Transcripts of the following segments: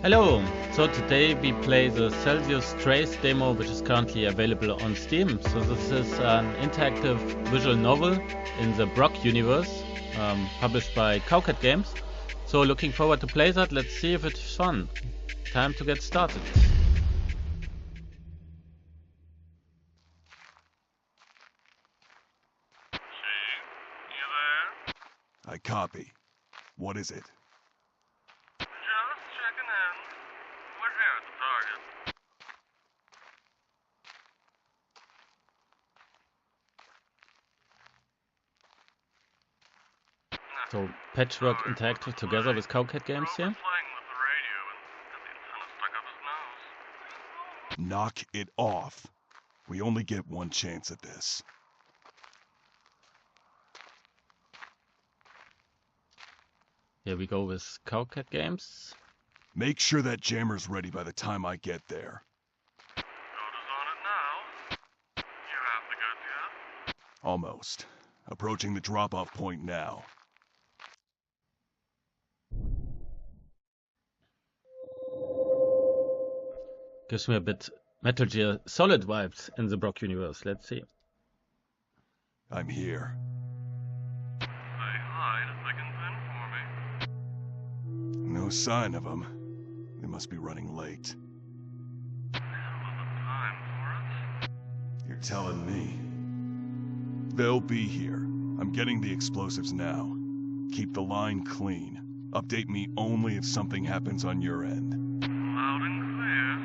Hello! So today we play the Celsius Trace demo, which is currently available on Steam. So this is an interactive visual novel in the Brock universe, published by TACLab Games. So looking forward to play that. Let's see if it's fun. Time to get started. I copy. What is it? Just checking in. We're here at the target. So Patchwork Interactive together with TACLab Games here. Playing with the radio and the antenna stuck up his nose. Knock it off. We only get one chance at this. Here we go with TACLab Games. Make sure that jammer's ready by the time I get there. Coda's on it now. You have the goods yet? Almost. Approaching the drop-off point now. Gives me a bit Metal Gear Solid vibes in the Brock universe. Let's see. I'm here. Say hi to Thick and Thin for me. No sign of them. They must be running late. Hell of a time for it. You're telling me. They'll be here. I'm getting the explosives now. Keep the line clean. Update me only if something happens on your end. Loud and clear,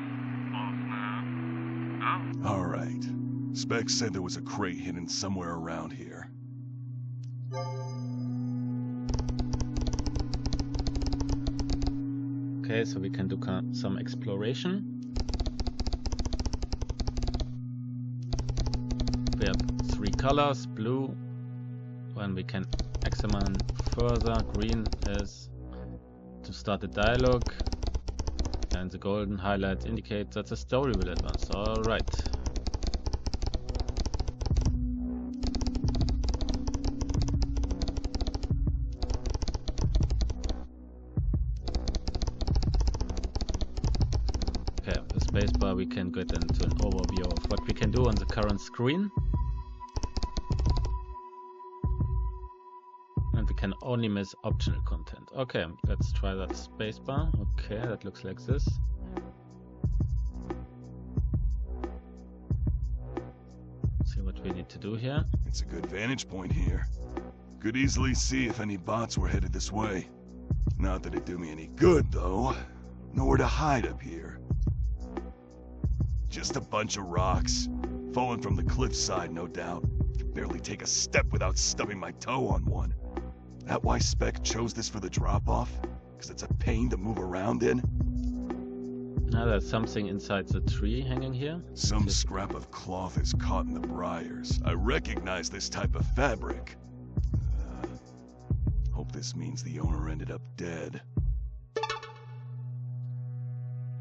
boss man. Out. All right. Spec said there was a crate hidden somewhere around here. Okay, so we can do some exploration. We have 3 colors, blue, and we can examine further. Green is to start the dialogue, and the golden highlight indicates that the story will advance. Alright. Okay, with the spacebar we can get into an overview of what we can do on the current screen. And we can only miss optional content. Okay, let's try that spacebar. Okay, that looks like this. See what we need to do here. It's a good vantage point here. Could easily see if any bots were headed this way. Not that it'd do me any good, though. Nowhere to hide up here. Just a bunch of rocks. Fallen from the cliffside, no doubt. Could barely take a step without stubbing my toe on one. That why Spec chose this for the drop-off? Because it's a pain to move around in? Now there's something inside the tree hanging here. Some scrap of cloth is caught in the briars. I recognize this type of fabric. Hope this means the owner ended up dead.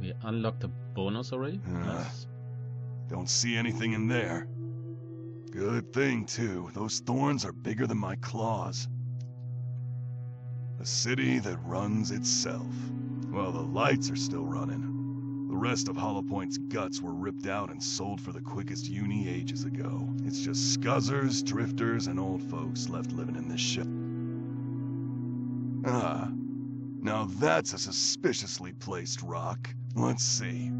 We unlocked a bonus already. Nice. Don't see anything in there. Good thing, too. Those thorns are bigger than my claws. A city that runs itself. Well, the lights are still running. The rest of Hollow Point's guts were ripped out and sold for the quickest uni ages ago. It's just scuzzers, drifters, and old folks left living in this shit. Ah, now that's a suspiciously placed rock. Let's see.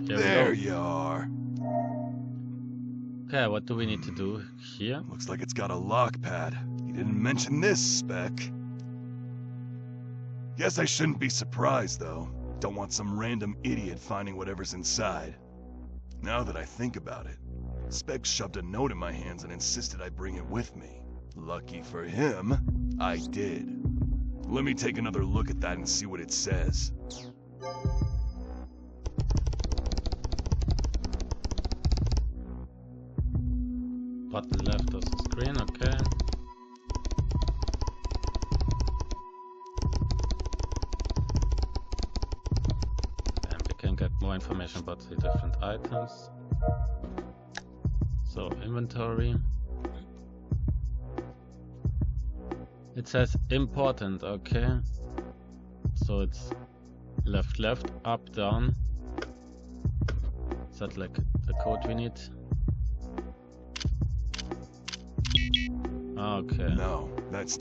There you are. Okay, what do we need to do here? Looks like it's got a lock pad. You didn't mention this, Spec. Guess I shouldn't be surprised, though. Don't want some random idiot finding whatever's inside. Now that I think about it, Spec shoved a note in my hands and insisted I bring it with me. Lucky for him, I did. Let me take another look at that and see what it says. Button left of the screen, okay. And we can get more information about the different items. So, inventory. It says important, okay. So it's left, left, up, down. Is that like the code we need? Okay. No, that's...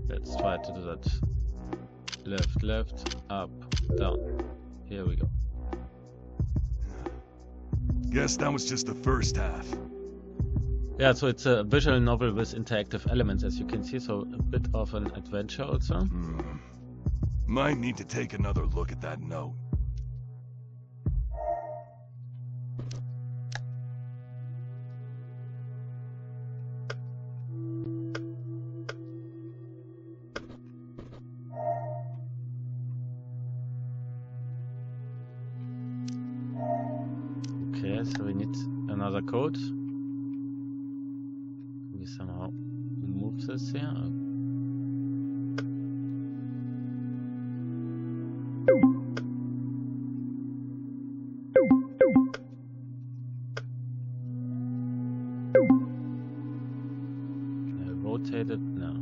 Let's try to do that. Left, left, up, down. Here we go. Guess that was just the first half. Yeah, so it's a visual novel with interactive elements, as you can see, so a bit of an adventure also. Might need to take another look at that note. Okay, so we need another code. We somehow move this here. Can I rotate it? No.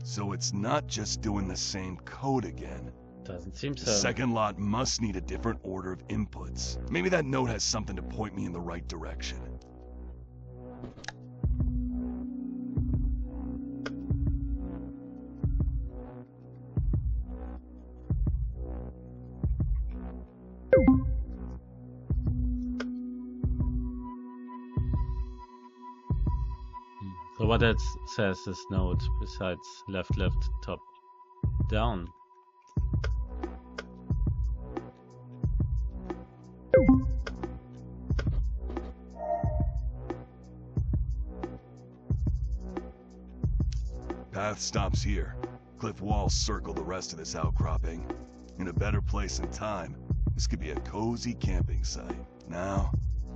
So it's not just doing the same code again. Doesn't seem The so. second lot must need a different order of inputs. Maybe that note has something to point me in the right direction. So what else says this note besides left, left, top, down? Path stops here. Cliff walls circle the rest of this outcropping. In a better place and time, this could be a cozy camping site. Now,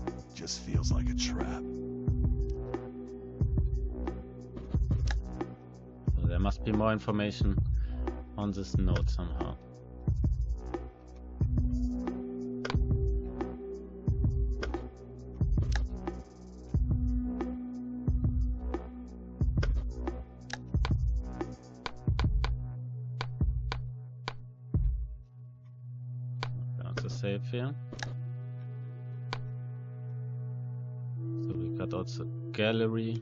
it just feels like a trap. So there must be more information on this note somehow. To save here. So we got also gallery,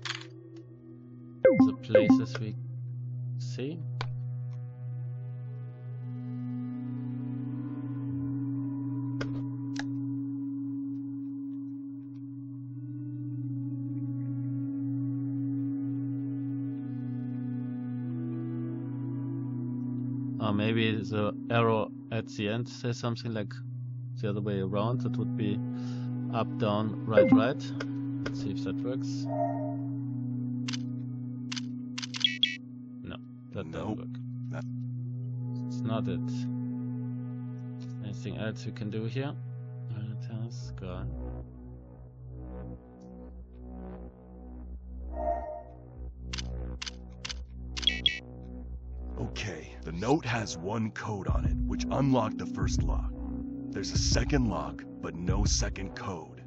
the places we see. Or maybe the arrow at the end says something like the other way around. That would be up, down, right, right. Let's see if that works. No, that doesn't work. It's not it. Anything else we can do here? Task gone. Okay, the note has one code on it, which unlocked the first lock. There's a second lock, but no second code.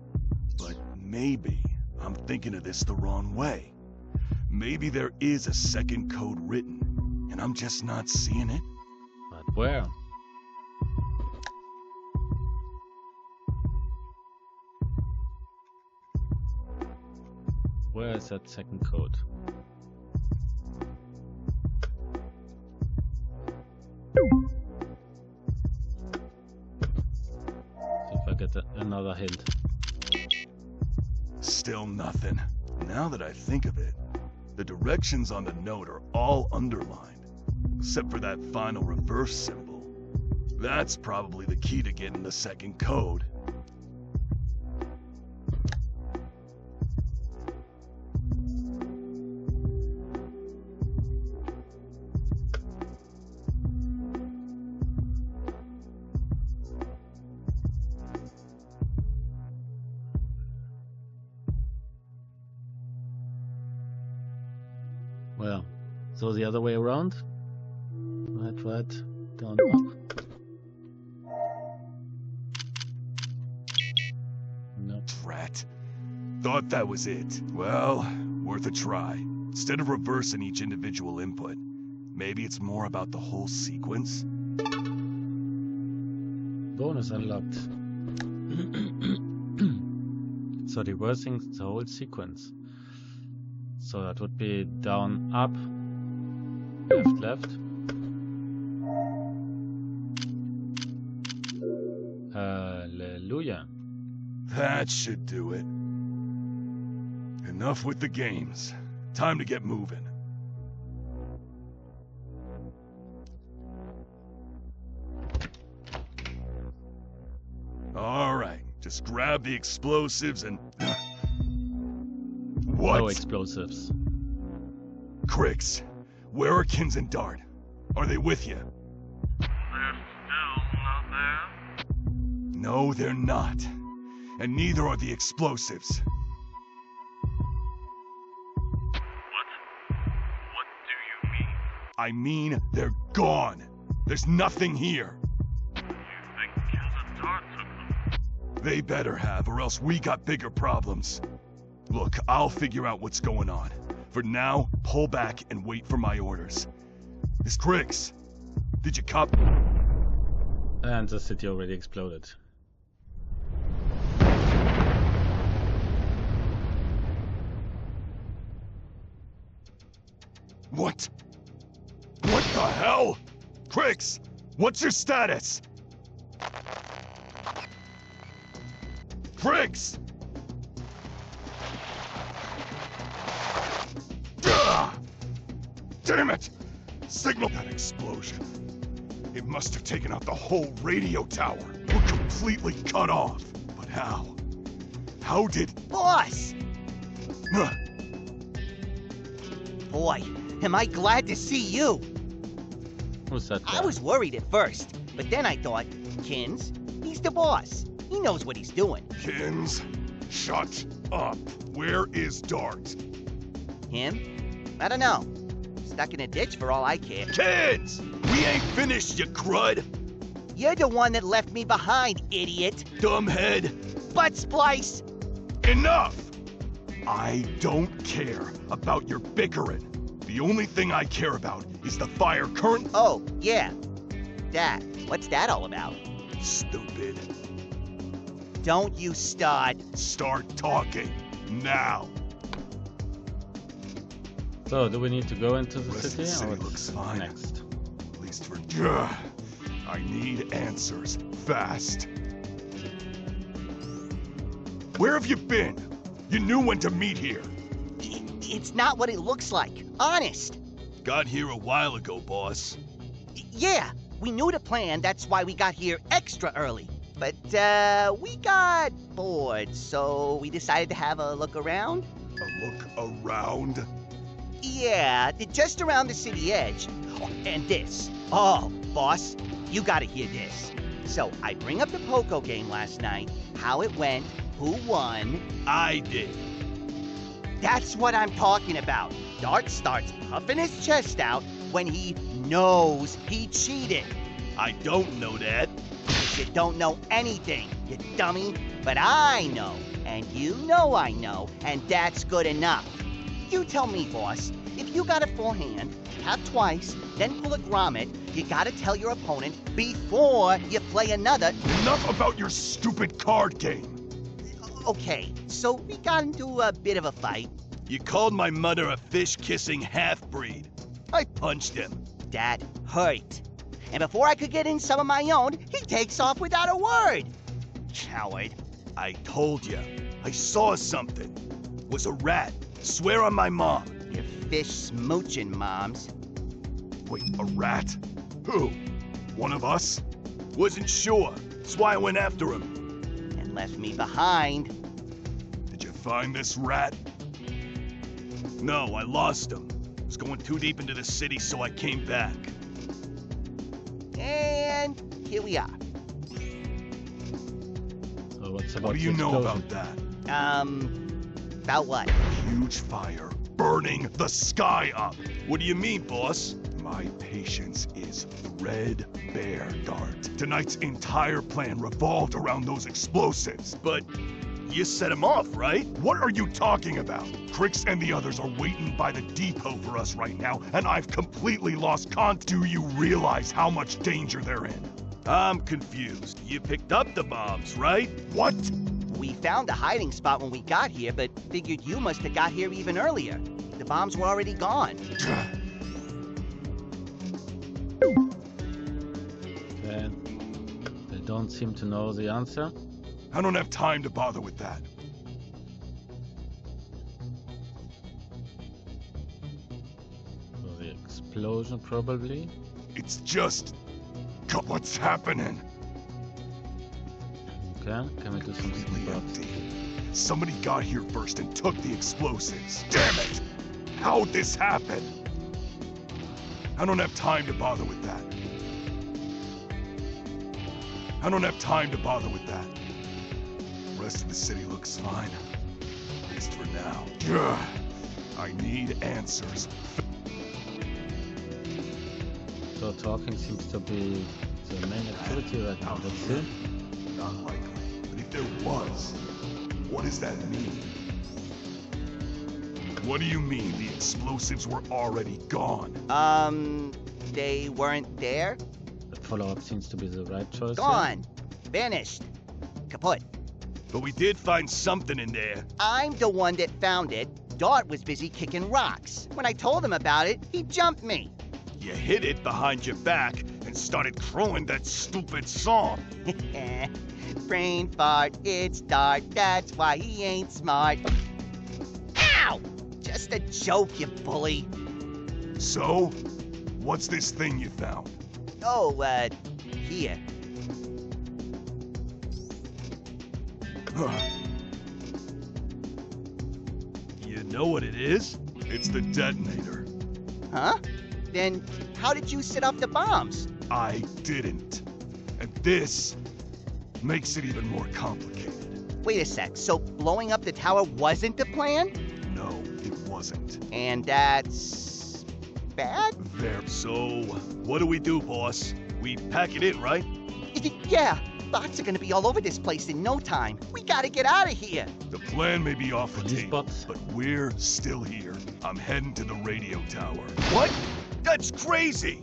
But maybe I'm thinking of this the wrong way. Maybe there is a second code written, and I'm just not seeing it. But where? Where is that second code? See if I get another hint. Still nothing. Now that I think of it, the directions on the note are all underlined, except for that final reverse symbol. That's probably the key to getting the second code. Well, so the other way around? Right, right, down, up. Drat. Thought that was it. Well, worth a try. Instead of reversing each individual input, maybe it's more about the whole sequence? Bonus unlocked. So reversing the whole sequence. So that would be down, up, left, left. Hallelujah. That should do it. Enough with the games. Time to get moving. All right, just grab the explosives and... What? No explosives. Crix, where are Kins and Dart? Are they with you? They're still not there? No, they're not. And neither are the explosives. What do you mean? I mean, they're gone. There's nothing here. You think Kins and Dart took them? They better have, or else we got bigger problems. Look, I'll figure out what's going on. For now, pull back and wait for my orders. Miss Crix, did you cop? And the city already exploded. What? What the hell? Crix, what's your status? Crix! Damn it! Signal that explosion. It must have taken out the whole radio tower. We're completely cut off. But how? How did... Boss! Huh. Boy, am I glad to see you. Who's that guy? I was worried at first, but then I thought, Kins, he's the boss. He knows what he's doing. Kins, shut up. Where is Dart? Him? I don't know. Stuck in a ditch for all I care. Kids! We ain't finished, you crud! You're the one that left me behind, idiot. Dumbhead! Butt splice! Enough! I don't care about your bickering. The only thing I care about is the fire current... Oh, yeah. That. What's that all about? Stupid. Don't you start. Start talking. Now. So, do we need to go into the Rest of city, the city or looks what's fine. next? At least for... I need answers. Fast. Where have you been? You knew when to meet here. It's not what it looks like. Honest. Got here a while ago, boss. Yeah, we knew the plan. That's why we got here extra early. But, we got bored, so we decided to have a look around. A look around? Yeah, just around the city edge. Oh, and this. Oh, boss, you gotta hear this. So, I bring up the Poco game last night, how it went, who won. I did. That's what I'm talking about. Dart starts puffing his chest out when he knows he cheated. I don't know that. You don't know anything, you dummy. But I know, and you know I know, and that's good enough. You tell me, boss, if you got a full hand, tap twice, then pull a grommet, you gotta tell your opponent before you play another. Enough about your stupid card game. Okay, so we got into a bit of a fight. You called my mother a fish-kissing half-breed. I punched him. That hurt. And before I could get in some of my own, he takes off without a word. Coward. I told you. I saw something. Was a rat. Swear on my mom. Your fish smooching, moms. Wait, a rat? Who? One of us? Wasn't sure. That's why I went after him. And left me behind. Did you find this rat? No, I lost him. Was going too deep into the city, so I came back. And here we are. So what's about What do you the know explosion? about that? About what? Huge fire burning the sky up. What do you mean, boss? My patience is threadbare, Dart. Tonight's entire plan revolved around those explosives. But You set him off, right? What are you talking about? Crix and the others are waiting by the depot for us right now, and I've completely lost contact. Do you realize how much danger they're in? I'm confused. You picked up the bombs, right? What? We found a hiding spot when we got here, but figured you must have got here even earlier. The bombs were already gone. Okay. They don't seem to know the answer. I don't have time to bother with that. So the explosion, probably. It's just... God, what's happening? Okay, can we do something Completely about empty. Somebody got here first and took the explosives. Damn it! How'd this happen? I don't have time to bother with that. I don't have time to bother with that. The rest of the city looks fine. At least for now. Ugh. I need answers. So talking seems to be the main activity right now. Let's see. Not likely. But if there was, what does that mean? What do you mean the explosives were already gone? They weren't there? The follow-up seems to be the right choice. Gone. Vanished. Kaput. But we did find something in there. I'm the one that found it. Dart was busy kicking rocks. When I told him about it, he jumped me. You hid it behind your back and started crowing that stupid song. Brain fart, it's Dart, that's why he ain't smart. Ow! Just a joke, you bully. So, what's this thing you found? Oh, here. You know what it is? It's the detonator. Huh? Then how did you set off the bombs? I didn't. And this makes it even more complicated. Wait a sec, so blowing up the tower wasn't the plan? No, it wasn't. And that's... bad? There. So, what do we do, boss? We pack it in, right? Yeah, bots are gonna be all over this place in no time. We gotta get out of here. The plan may be off the Police table, bots? but we're still here. I'm heading to the radio tower. What? That's crazy!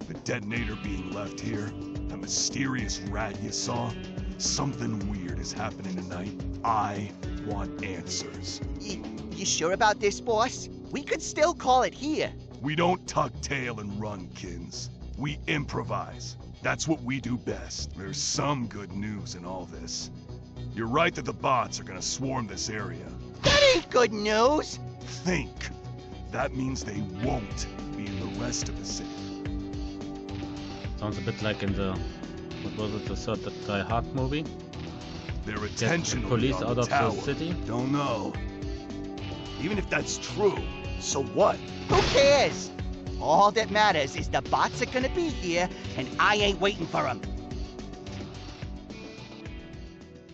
The detonator being left here, the mysterious rat you saw, something weird is happening tonight. I want answers. You sure about this, boss? We could still call it here. We don't tuck tail and run, Kins. We improvise. That's what we do best. There's some good news in all this. You're right that the bots are gonna swarm this area. That ain't good news. Think. That means they won't be in the rest of the city. Sounds a bit like in the, what was it, the third Die Hard movie? Their Get attention the will be police on out the of tower. the city? Don't know. Even if that's true, so what? Who cares? All that matters is the bots are gonna be here, and I ain't waiting for them.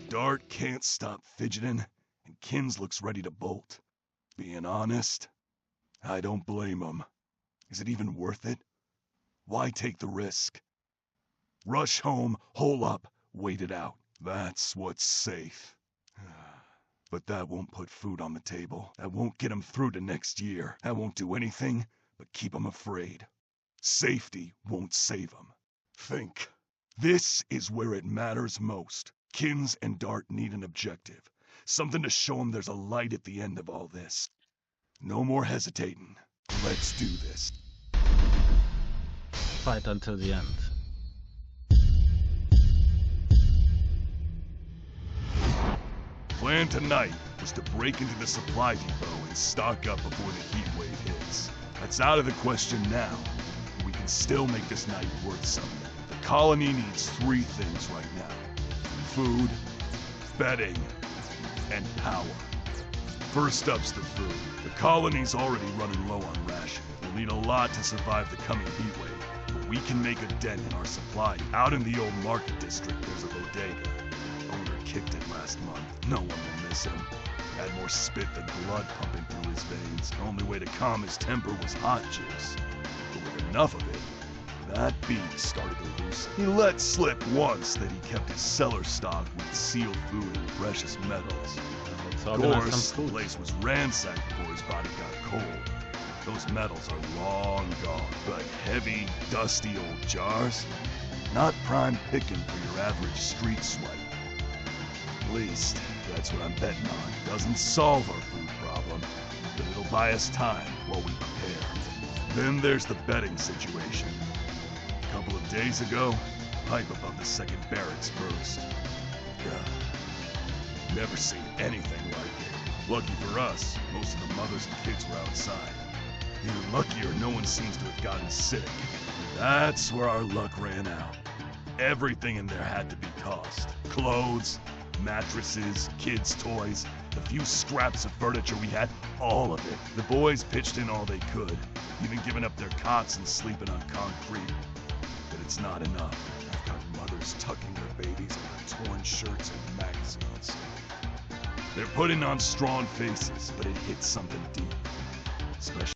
Dart can't stop fidgeting, and Kins looks ready to bolt. Being honest, I don't blame him. Is it even worth it? Why take the risk? Rush home, hole up, wait it out. That's what's safe. But that won't put food on the table. That won't get him through to next year. That won't do anything but keep him afraid. Safety won't save him. Think. This is where it matters most. Kins and Dart need an objective. Something to show him there's a light at the end of all this. No more hesitating. Let's do this. Fight until the end. Plan tonight was to break into the supply depot and stock up before the heat wave hits. That's out of the question now. We can still make this night worth something. The colony needs three things right now. Food, bedding, and power. First up's the food. The colony's already running low on rations. We'll need a lot to survive the coming heat wave, but we can make a dent in our supply. Out in the old market district, there's a bodega. Owner kicked it last month. No one will miss him. Had more spit than blood pumping through his veins. The only way to calm his temper was hot juice. But with enough of it, That beast started to lose. He let slip once that he kept his cellar stocked with sealed food and precious metals. Let's Of organize course, some the food. place was ransacked before his body got cold. Those metals are long gone, but heavy, dusty old jars? Not prime picking for your average street swipe. At least, that's what I'm betting on. Doesn't solve our food problem, but it'll buy us time while we prepare. Then there's the betting situation. A couple of days ago, pipe above the second barracks burst. Ugh. Never seen anything like it. Lucky for us, most of the mothers and kids were outside. Even luckier, no one seems to have gotten sick. That's where our luck ran out. Everything in there had to be tossed. Clothes, mattresses, kids' toys, the few scraps of furniture we had, all of it. The boys pitched in all they could, even giving up their cots and sleeping on concrete. But it's not enough. I've got mothers tucking their babies under torn shirts and magazines. They're putting on strong faces, but it hits something deep. Especially